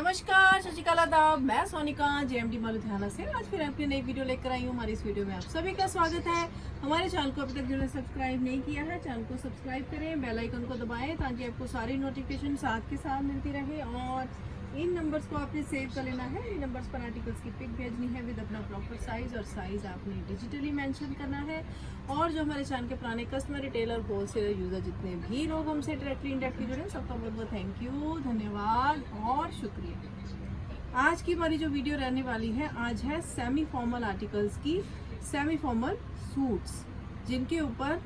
नमस्कार, सत श्री अकाल, आदाब। मैं सोनिका जेएमडी लुधियाना से आज फिर आपकी नई वीडियो लेकर आई हूँ। हमारी इस वीडियो में आप सभी का स्वागत है। हमारे चैनल को अभी तक जिन्होंने सब्सक्राइब नहीं किया है, चैनल को सब्सक्राइब करें, बेल आइकन को दबाएं ताकि आपको सारी नोटिफिकेशन साथ के साथ मिलती रहे। और इन नंबर्स को आपने सेव कर लेना है। इन नंबर्स पर आर्टिकल्स की पिक भेजनी है विद अपना प्रॉपर साइज, और साइज आपने डिजिटली मेंशन करना है। और जो हमारे चैनल के पुराने कस्टमर, रिटेलर, होलसेलर, यूजर जितने भी लोग हमसे डायरेक्टली इनडायरेक्टली जुड़े हैं, सबका बहुत बहुत थैंक यू, धन्यवाद और शुक्रिया। आज की हमारी जो वीडियो रहने वाली है, आज है सेमी फॉर्मल आर्टिकल्स की, सेमी फॉर्मल सूट्स, जिनके ऊपर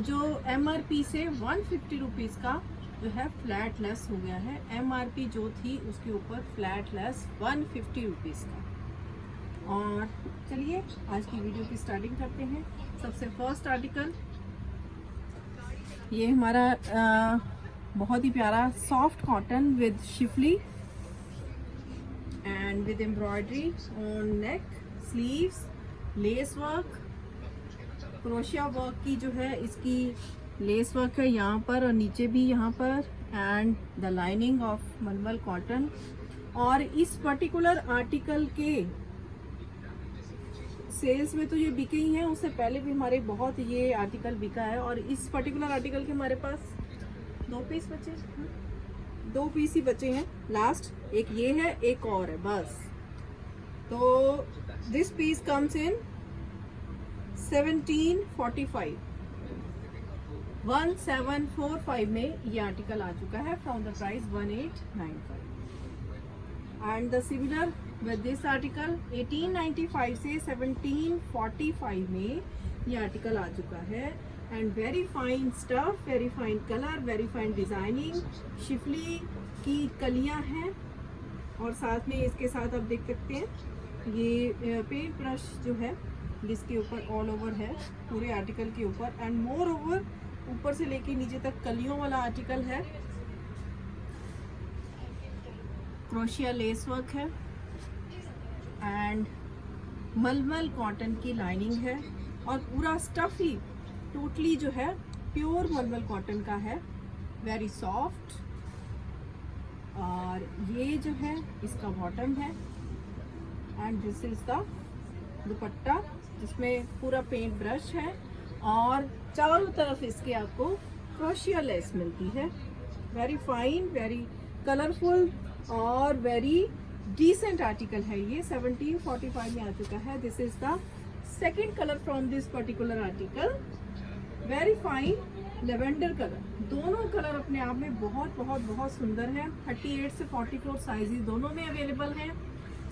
जो MRP से 150 रुपीज़ का जो है फ्लैट लेस हो गया है। MRP जो थी उसके ऊपर फ्लैट लेस 150 रुपीज़ का। और चलिए आज की वीडियो की स्टार्टिंग करते हैं। सबसे फर्स्ट आर्टिकल ये हमारा बहुत ही प्यारा soft cotton with Schiffli and with embroidery on neck, sleeves, lace work, crochet work की जो है इसकी लेस वर्क है यहाँ पर और नीचे भी यहाँ पर, एंड द लाइनिंग ऑफ मलमल कॉटन। और इस पर्टिकुलर आर्टिकल के सेल्स में तो ये बिके ही हैं, उससे पहले भी हमारे बहुत ये आर्टिकल बिका है। और इस पर्टिकुलर आर्टिकल के हमारे पास 2 पीस बचे, 2 पीस ही बचे हैं लास्ट। एक ये है, एक और है बस। तो दिस पीस कम्स इन 1745, 1745 में ये आर्टिकल आ चुका है from the price 1895। And the similar with this article 1895 से 1745 में ये आर्टिकल आ चुका है। And very fine stuff, very fine colour, very fine designing, Schiffli की कलियां हैं। और साथ में इसके साथ आप देख सकते हैं ये पेंट ब्रश जो है जिसके ऊपर ऑल ओवर है पूरे आर्टिकल के ऊपर। एंड मोर ओवर ऊपर से लेके नीचे तक कलियों वाला आर्टिकल है। क्रोशिया लेस वर्क है एंड मलमल कॉटन की लाइनिंग है। और पूरा स्टफ ही टोटली जो है प्योर मलमल कॉटन का है, वेरी सॉफ्ट। और ये जो है इसका बॉटम है एंड दिस इज द दुपट्टा, जिसमें पूरा पेंट ब्रश है और चारों तरफ इसके आपको क्रोशिया लेस मिलती है। वेरी फाइन, वेरी कलरफुल और वेरी डिसेंट आर्टिकल है ये। 1745 में आ चुका है। This is the second colour from this particular article. Very fine lavender colour. दोनों कलर अपने आप में बहुत बहुत बहुत सुंदर है। 38 से 44 साइजेस दोनों में अवेलेबल हैं।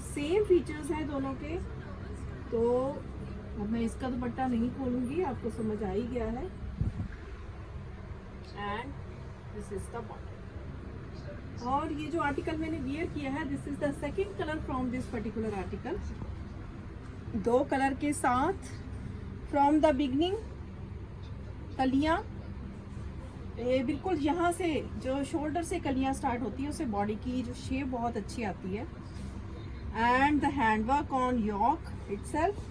सेम फीचर्स हैं दोनों के। तो अब मैं इसका दुपट्टा नहीं खोलूंगी, आपको समझ आ ही गया है। And this is the bottom. और ये जो आर्टिकल मैंने वियर किया है, this is the second colour from this particular article. 2 colour के साथ फ्रॉम द बिगनिंग कलियां, बिल्कुल यहाँ से जो शोल्डर से कलियां स्टार्ट होती है उससे बॉडी की जो शेप बहुत अच्छी आती है। And the handwork on yoke itself.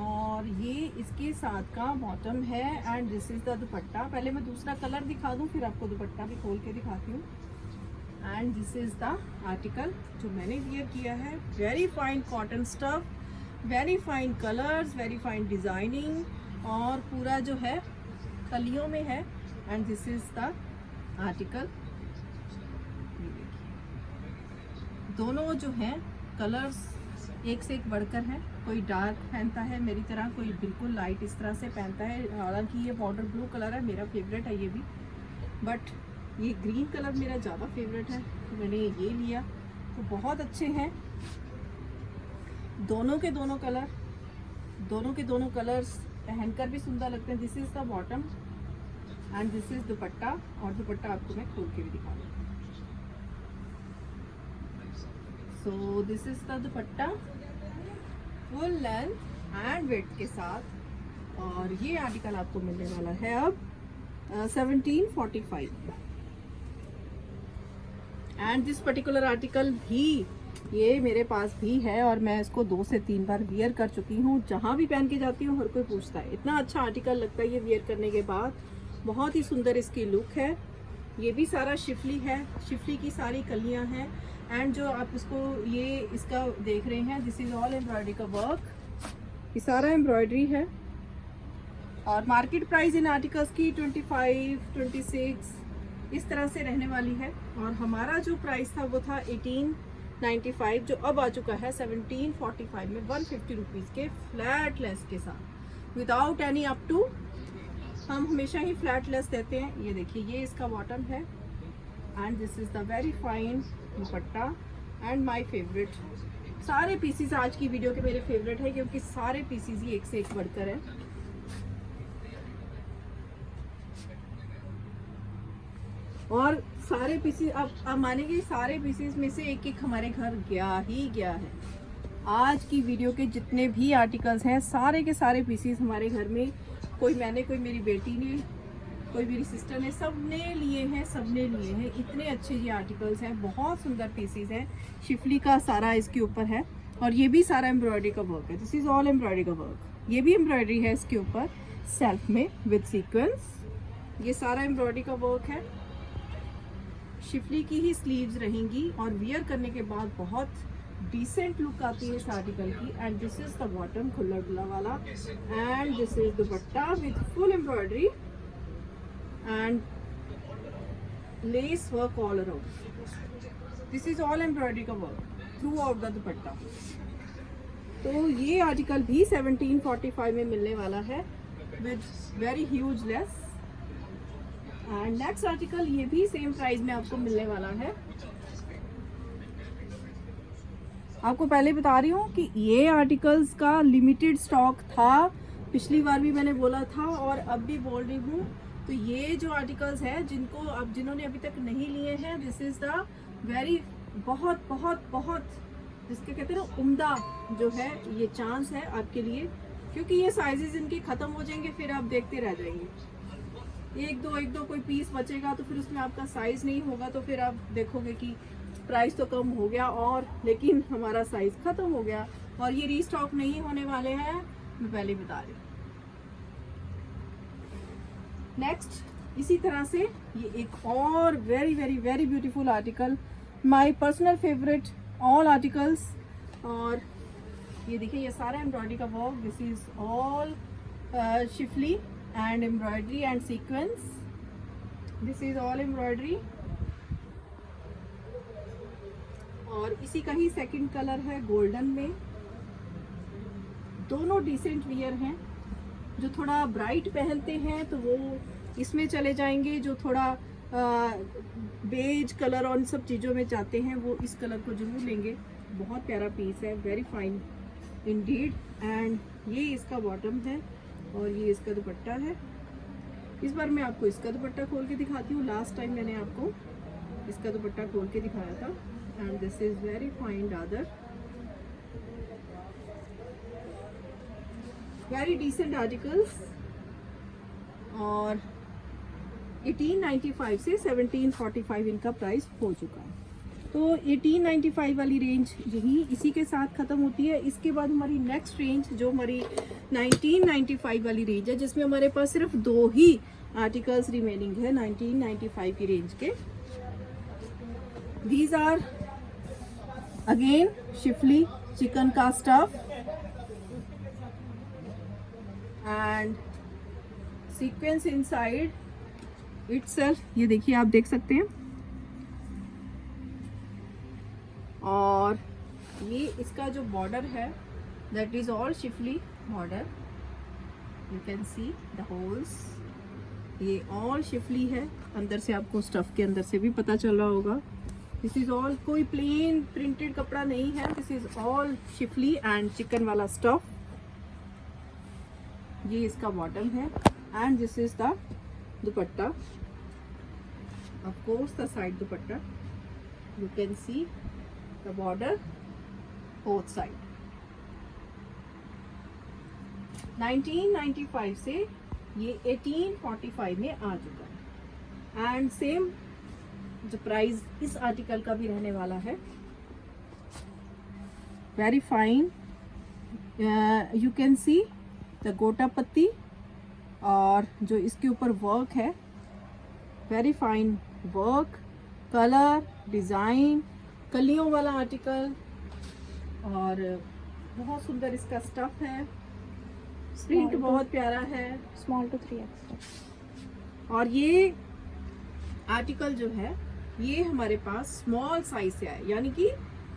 और ये इसके साथ का बॉटम है। And this is the dupatta. पहले मैं दूसरा कलर दिखा दूं, फिर आपको दुपट्टा भी खोल के दिखाती हूँ। And this is the article जो मैंने वियर किया है। Very fine cotton stuff, very fine colours, very fine designing और पूरा जो है कलियों में है। And this is the article. दोनों जो हैं कलर्स एक से एक बढ़कर है। कोई डार्क पहनता है मेरी तरह, कोई बिल्कुल लाइट इस तरह से पहनता है। हालांकि ये पाउडर ब्लू कलर है, मेरा फेवरेट है ये भी, बट ये ग्रीन कलर मेरा ज़्यादा फेवरेट है तो मैंने ये लिया। तो बहुत अच्छे हैं दोनों के दोनों कलर। दोनों के दोनों कलर्स पहनकर भी सुंदर लगते हैं। This is the bottom and this is dupatta. और दुपट्टा आपको मैं खोल के भी दिखा दूँ। So this is the dupatta full length and weight के साथ। और ये आर्टिकल आपको मिलने वाला है अब 1745। एंड दिस पर्टिकुलर आर्टिकल भी ये मेरे पास भी है और मैं इसको 2 से 3 बार वियर कर चुकी हूँ। जहाँ भी पहन के जाती हूँ हर कोई पूछता है, इतना अच्छा आर्टिकल लगता है ये वियर करने के बाद। बहुत ही सुंदर इसकी लुक है। ये भी सारा शिफली है, शिफली की सारी कलियां हैं एंड जो आप इसको ये इसका देख रहे हैं, दिस इज ऑल एम्ब्रॉयडरी का वर्क, ये सारा एम्ब्रॉयडरी है। और मार्केट प्राइस इन आर्टिकल्स की 25, 26 इस तरह से रहने वाली है। और हमारा जो प्राइस था वो था 1895, जो अब आ चुका है 1745 में 150 रुपीज़ के फ्लैट लेस के साथ, विदाउट एनी अप टू। हम हमेशा ही फ्लैट लेस देते हैं। ये देखिए, ये इसका बॉटम है and this is the very fine dupatta and my favourite. सारे पीसीज आज की वीडियो के मेरे फेवरेट है, क्योंकि सारे पीसीज ही एक से एक बढ़कर है। और सारे पीसीज आप मानेंगे, सारे पीसीज में से एक एक हमारे घर गया ही गया है। आज की वीडियो के जितने भी आर्टिकल्स हैं, सारे के सारे पीसीज हमारे घर में, कोई मैंने, कोई मेरी बेटी ने, कोई मेरी सिस्टर ने, सब ने लिए हैं, सब ने लिए हैं। इतने अच्छे ये आर्टिकल्स हैं, बहुत सुंदर पीसीज हैं। शिफली का सारा इसके ऊपर है और ये भी सारा एम्ब्रॉयडरी का वर्क है। दिस इज ऑल एम्ब्रॉयडरी का वर्क। ये भी एम्ब्रॉयडरी है इसके ऊपर सेल्फ में विद सीक्वेंस। ये सारा एम्ब्रॉयडरी का वर्क है। शिफली की ही स्लीव्स रहेंगी और वियर करने के बाद बहुत डिसेंट लुक आती है इस आर्टिकल की। And this is the bottom, खुला डुला वाला, and this is dupatta with full embroidery and lace work all around. This is all embroidery का work throughout the dupatta. तो ये आर्टिकल भी 1745 में मिलने वाला है with very huge lace. And next article ये भी सेम प्राइस में आपको मिलने वाला है। आपको पहले बता रही हूँ कि ये आर्टिकल्स का लिमिटेड स्टॉक था, पिछली बार भी मैंने बोला था और अब भी बोल रही हूँ। तो ये जो आर्टिकल्स है, जिनको अब जिन्होंने अभी तक नहीं लिए हैं, दिस इज द वेरी बहुत बहुत बहुत जिसके कहते हैं ना उम्दा जो है ये चांस है आपके लिए, क्योंकि ये साइजेस इनके ख़त्म हो जाएंगे, फिर आप देखते रह जाएंगे। एक दो कोई पीस बचेगा तो फिर उसमें आपका साइज नहीं होगा, तो फिर आप देखोगे कि प्राइस तो कम हो गया और लेकिन हमारा साइज खत्म हो गया। और ये रीस्टॉक नहीं होने वाले हैं, मैं पहले बता रही हूँ। नेक्स्ट इसी तरह से ये एक और very very very beautiful article, my personal favourite all articles. और ये देखिए, ये सारा एम्ब्रॉयडरी का work, this is all Schiffli and embroidery and sequence. This is all embroidery। और इसी का ही सेकंड कलर है गोल्डन में। दोनों डिसेंट वियर हैं। जो थोड़ा ब्राइट पहनते हैं तो वो इसमें चले जाएंगे, जो थोड़ा बेज कलर और इन सब चीज़ों में जाते हैं वो इस कलर को जरूर लेंगे। बहुत प्यारा पीस है, वेरी फाइन इंडीड। एंड ये इसका बॉटम है और ये इसका दुपट्टा है। इस बार मैं आपको इसका दुपट्टा खोल के दिखाती हूँ। लास्ट टाइम मैंने आपको इसका दुपट्टा खोल के दिखाया था। And this is very fine दादर, वेरी डिसेंट आर्टिकल्स। और 1895 से 1745 इनका प्राइस हो चुका है। तो 1895 वाली रेंज यही इसी के साथ ख़त्म होती है। इसके बाद हमारी नेक्स्ट रेंज जो हमारी 1995 वाली रेंज है, जिसमें हमारे पास सिर्फ 2 ही आर्टिकल्स रिमेनिंग है 1995 की रेंज के। These are again schiffli chikan का stuff and sequins inside itself. ये देखिए, आप देख सकते हैं। और ये इसका जो बॉर्डर है that is all Schiffli border, you can see the holes. ये ऑल शिफली है, अंदर से आपको स्टफ के अंदर से भी पता चल रहा होगा। दिस इज ऑल, कोई प्लेन प्रिंटेड कपड़ा नहीं है, this is all Schiffli and chicken वाला स्टफ। ये इसका बॉटम है and this is the dupatta, of course the side dupatta. You can see the border both side। 1995 से ये 1845 में आ चुका है। एंड सेम जो प्राइस इस आर्टिकल का भी रहने वाला है। Very fine, you can see the गोटा पत्ती और जो इसके ऊपर वर्क है, very fine work, colour, design कलियों वाला आर्टिकल और बहुत सुंदर इसका स्टफ है, प्रिंट बहुत प्यारा है, स्मॉल टू 3X। और ये आर्टिकल जो है ये हमारे पास स्मॉल साइज से है, यानी कि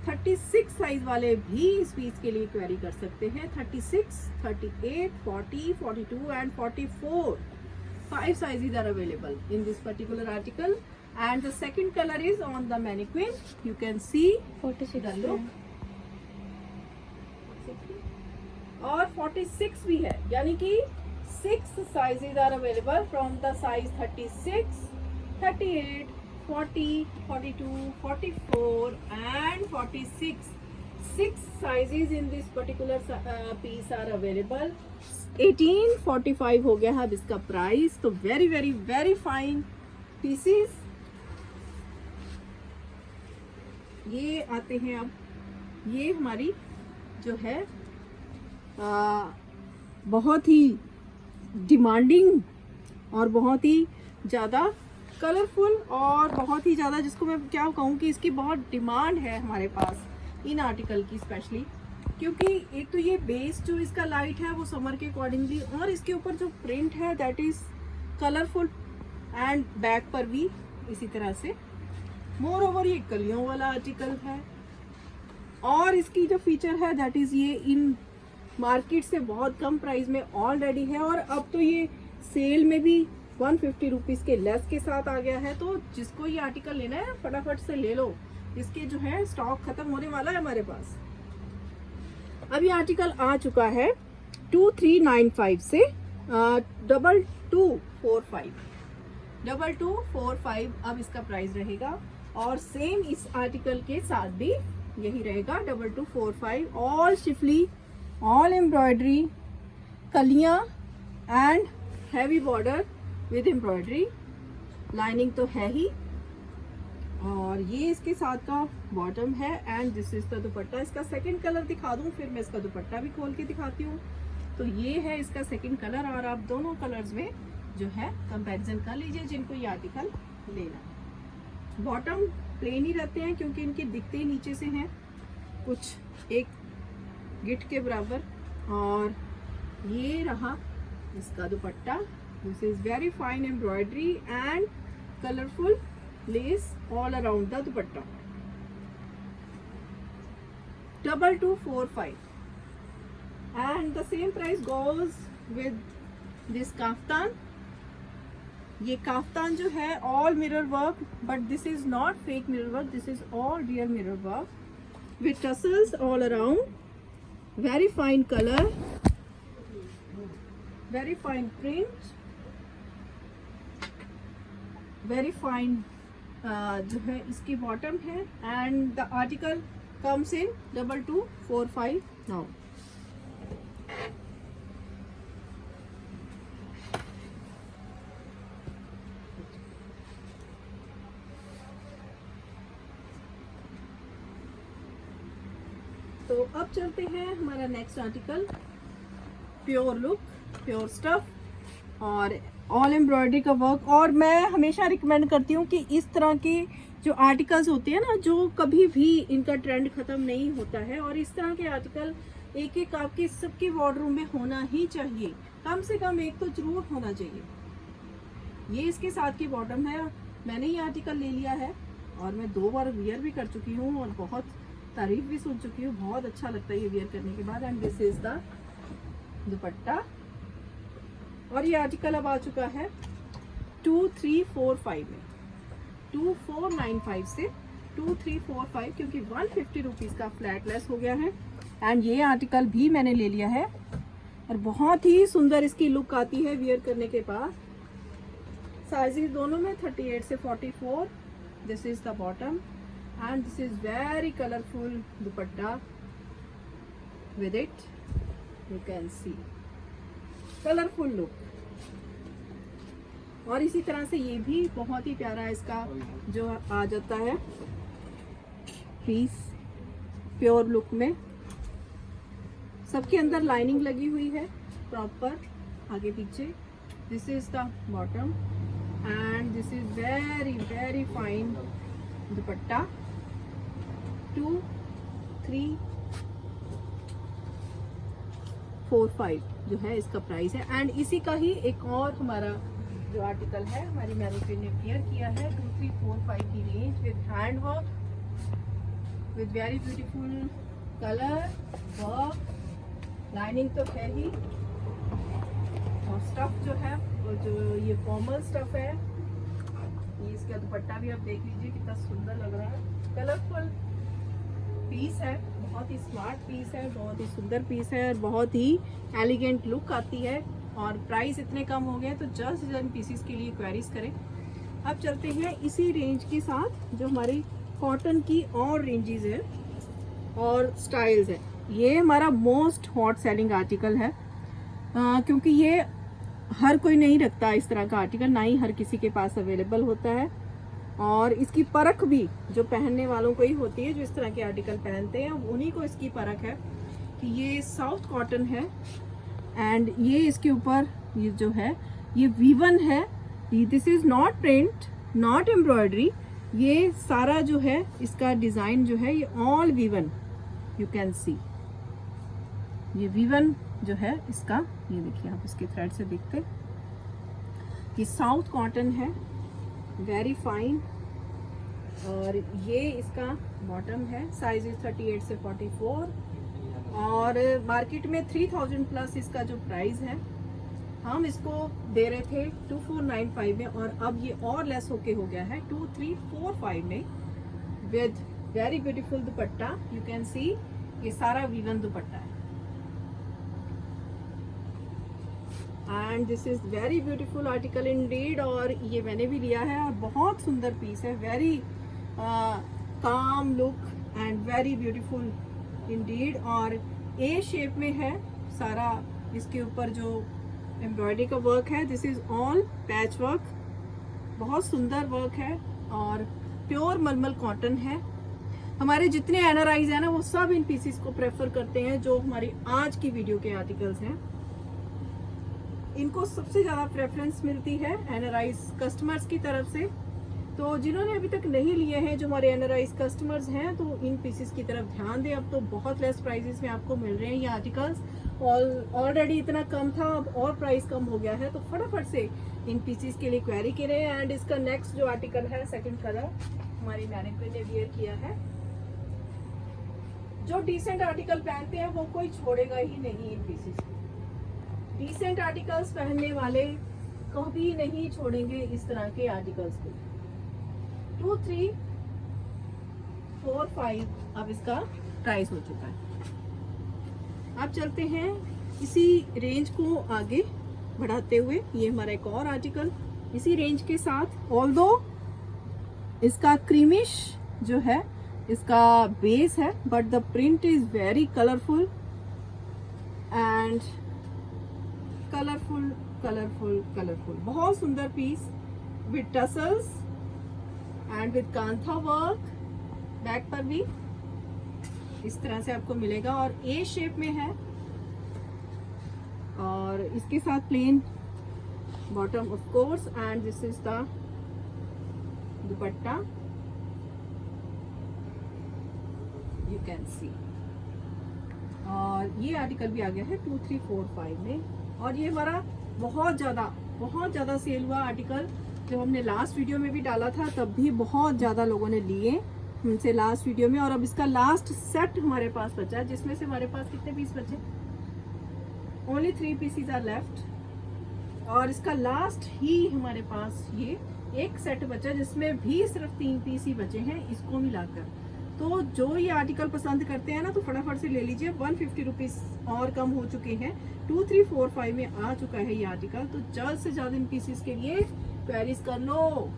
36 साइज वाले भी इस पीस के लिए क्वेरी कर सकते हैं। 36, 38, 40, 42 and 44 5 sizes are available in this particular article, and the second color is on the mannequin. You can see 46 the look. और 46 भी है, यानी कि 6 sizes are available from the size 36, 38, 40, 42, 44 and 46. 6 sizes in this particular piece are available. 1845 हो गया है अब इसका प्राइस। तो very very very fine pieces ये आते हैं। अब ये हमारी जो है बहुत ही डिमांडिंग और बहुत ही ज़्यादा कलरफुल और बहुत ही ज़्यादा, जिसको मैं क्या कहूँ कि इसकी बहुत डिमांड है हमारे पास इन आर्टिकल की, स्पेशली क्योंकि एक तो ये बेस जो इसका लाइट है वो समर के अकॉर्डिंगली, और इसके ऊपर जो प्रिंट है that is colourful, and back पर भी इसी तरह से। मोर ओवर ये कलियों वाला आर्टिकल है, और इसकी जो फीचर है दैट इज़ ये इन मार्केट से बहुत कम प्राइस में ऑलरेडी है, और अब तो ये सेल में भी 150 रुपीज़ के लेस के साथ आ गया है। तो जिसको ये आर्टिकल लेना है फटाफट से ले लो, इसके जो है स्टॉक खत्म होने वाला है हमारे पास। अब ये आर्टिकल आ चुका है 2395 से 2245 अब इसका प्राइस रहेगा, और सेम इस आर्टिकल के साथ भी यही रहेगा 2245। ऑल शिफली, ऑल एम्ब्रॉयडरी, कलियां and heavy border with embroidery, lining तो है ही, और ये इसके साथ का बॉटम है, एंड दिस इज द दुपट्टा। इसका सेकंड कलर दिखा दूं, फिर मैं इसका दुपट्टा भी खोल के दिखाती हूँ। तो ये है इसका सेकंड कलर, और आप दोनों कलर्स में जो है कंपैरिजन कर लीजिए जिनको ये आर्टिकल लेना है। बॉटम प्लेन ही रहते हैं क्योंकि इनके दिखते ही नीचे से हैं कुछ एक गिट के बराबर, और ये रहा इसका दुपट्टा। This is very fine embroidery and colourful lace all around the dupatta. 2245, and the same price goes with this kaftan. ये काफ्तान जो है all mirror work, but this is not fake mirror work, this is all real mirror work with tassels all around. Very fine color, very fine print, very fine जो है इसकी bottom है, and the article comes in 2245 now. तो अब चलते हैं हमारा next article, pure look, pure stuff और ऑल एम्ब्रॉयडरी का वर्क। और मैं हमेशा रिकमेंड करती हूँ कि इस तरह के जो आर्टिकल्स होते हैं ना, जो कभी भी इनका ट्रेंड ख़त्म नहीं होता है, और इस तरह के आर्टिकल एक एक आपके सबके वार्डरूम में होना ही चाहिए, कम से कम एक तो जरूर होना चाहिए। ये इसके साथ की बॉटम है। मैंने ये आर्टिकल ले लिया है और मैं 2 बार वियर भी कर चुकी हूँ और बहुत तारीफ भी सुन चुकी हूँ, बहुत अच्छा लगता है ये वियर करने के बाद। एंड दिस इज द दुपट्टा, और ये आर्टिकल अब आ चुका है 2345 में, 2495 से 2345, क्योंकि 150 रुपीज़ का फ्लैट लेस हो गया है। एंड ये आर्टिकल भी मैंने ले लिया है, और बहुत ही सुंदर इसकी लुक आती है वियर करने के बाद। साइजेस दोनों में 38 से 44। This is the bottom, and this is very colourful dupatta with it, you can see colourful look. और इसी तरह से ये भी बहुत ही प्यारा इसका जो आ जाता है पीस, प्योर लुक में। सबके अंदर लाइनिंग लगी हुई है प्रॉपर आगे पीछे। This is the bottom, and this is very very fine दुपट्टा। 2345 जो है इसका प्राइस है। एंड इसी का ही एक और हमारा जो आर्टिकल है हमारी मैनिक्विन ने वेयर किया है 2345 की range with hand work with very beautiful colour work, lining तो है ही, और स्टफ जो है वो जो ये फॉर्मल स्टफ है, ये इसका दुपट्टा भी आप देख लीजिए कितना सुंदर लग रहा है। कलरफुल पीस है, बहुत ही स्मार्ट पीस है, बहुत ही सुंदर पीस है और बहुत ही एलिगेंट लुक आती है। और प्राइस इतने कम हो गए तो जल्द से जल्द पीसीस के लिए क्वेरीज करें। अब चलते हैं इसी रेंज के साथ जो हमारी कॉटन की और रेंजेस है और स्टाइल्स है। ये हमारा मोस्ट हॉट सेलिंग आर्टिकल है क्योंकि ये हर कोई नहीं रखता इस तरह का आर्टिकल, ना ही हर किसी के पास अवेलेबल होता है। और इसकी परख भी जो पहनने वालों को ही होती है, जो इस तरह के आर्टिकल पहनते हैं उन्हीं को इसकी परख है कि ये साउथ कॉटन है। एंड ये इसके ऊपर ये जो है ये वीवन है, this is not print not embroidery, ये सारा जो है इसका डिजाइन जो है ये ऑल वीवन, यू कैन सी ये वीवन जो है इसका, ये देखिए आप इसके थ्रेड से देखते, ये साउथ कॉटन है, वेरी फाइन। और ये इसका बॉटम है, साइज इज 38 से 44 और मार्केट में 3000 प्लस इसका जो प्राइस है, हम इसको दे रहे थे 2495 में और अब ये और लेस होके हो गया है 2345 में with very beautiful dupatta. You can see ये सारा वीवन दुपट्टा है and this is very beautiful article Indeed. और ये मैंने भी लिया है और बहुत सुंदर पीस है, very calm look and very beautiful Indeed. और ए शेप में है सारा, इसके ऊपर जो एम्ब्रॉयडरी का वर्क है this is all patch work, बहुत सुंदर वर्क है और प्योर मलमल कॉटन है। हमारे जितने एनआरआईज हैं ना वो सब इन पीसेस को प्रेफर करते हैं, जो हमारी आज की वीडियो के आर्टिकल्स हैं इनको सबसे ज़्यादा प्रेफरेंस मिलती है एनआरआईज कस्टमर्स की तरफ से। तो जिन्होंने अभी तक नहीं लिए हैं, जो हमारे एनआरआईज कस्टमर्स हैं, तो इन पीसेस की तरफ ध्यान दें। अब तो बहुत लेस प्राइसेस में आपको मिल रहे हैं ये आर्टिकल्स, ऑलरेडी इतना कम था अब और प्राइस कम हो गया है, तो फटाफट से इन पीसेस के लिए क्वेरी करें। एंड इसका नेक्स्ट जो आर्टिकल है सेकंड कलर हमारी मैनिक्विन ने वियर किया है। जो डिसेंट आर्टिकल पहनते हैं वो कोई छोड़ेगा ही नहीं इन पीसेस को, डिसेंट आर्टिकल्स पहनने वाले कभी नहीं छोड़ेंगे इस तरह के आर्टिकल्स को। 2345 अब इसका प्राइस हो चुका है। अब चलते हैं इसी रेंज को आगे बढ़ाते हुए, ये हमारा एक और आर्टिकल इसी रेंज के साथ, ऑल्दो इसका क्रीमिश जो है इसका बेस है but the print is very colourful and colourful colourful colourful, बहुत सुंदर peace with tassels and with kantha work, back पर भी इस तरह से आपको मिलेगा और ए शेप में है और इसके साथ plain bottom of course and this is the dupatta, you can see. और ये आर्टिकल भी आ गया है 2345 में और ये हमारा बहुत ज़्यादा सेल हुआ आर्टिकल, जो हमने लास्ट वीडियो में भी डाला था, तब भी बहुत ज़्यादा लोगों ने लिए हमसे लास्ट वीडियो में। और अब इसका लास्ट सेट हमारे पास बचा है, जिसमें से हमारे पास कितने पीस बचे, ओनली 3 पीसेस आर लेफ्ट। और इसका लास्ट ही हमारे पास ये एक सेट बचा, जिसमें भी सिर्फ 3 पीस ही बचे हैं इसको मिलाकर। तो जो ये आर्टिकल पसंद करते हैं ना तो फटाफट से ले लीजिए, 150 रुपीज़ और कम हो चुके हैं, 2345 में आ चुका है ये आर्टिकल। तो जल्द से जल्द इन पीसेस के लिए क्वेरीज कर लो।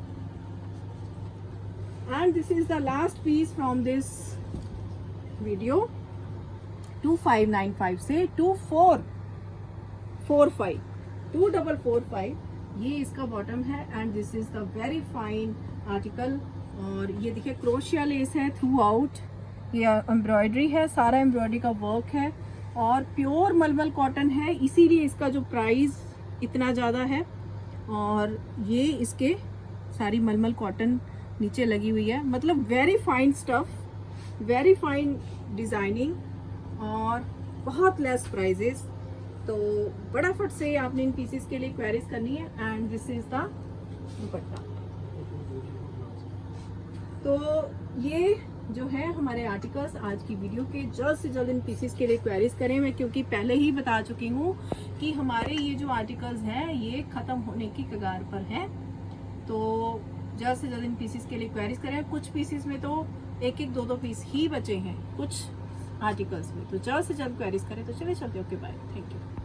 And this is the last piece from this video, 2595 से 2445, 2445 ये इसका बॉटम है and this is the very fine article. और ये देखिए क्रोशिया लेस है थ्रू आउट, ये एम्ब्रॉयडरी है, सारा एम्ब्रॉयडरी का वर्क है और प्योर मलमल कॉटन है, इसीलिए इसका जो प्राइस इतना ज़्यादा है। और ये इसके सारी मलमल कॉटन नीचे लगी हुई है, मतलब very fine stuff very fine designing और बहुत लेस प्राइजेस। तो फटाफट से आपने इन पीसेस के लिए क्वेरीज करनी है। And this is the dupatta. तो ये जो है हमारे आर्टिकल्स आज की वीडियो के। जल्द से जल्द इन पीसेस के लिए क्वेरीज करें। मैं क्योंकि पहले ही बता चुकी हूँ कि हमारे ये जो आर्टिकल्स हैं ये खत्म होने की कगार पर हैं। तो जल्द से जल्द इन पीसेस के लिए क्वेरीज करें। कुछ पीसेस में तो एक एक दो पीस ही बचे हैं कुछ आर्टिकल्स में। तो जल्द से जल्द क्वेरीज करें। तो चलिए चलते, ओके बाय, थैंक यू।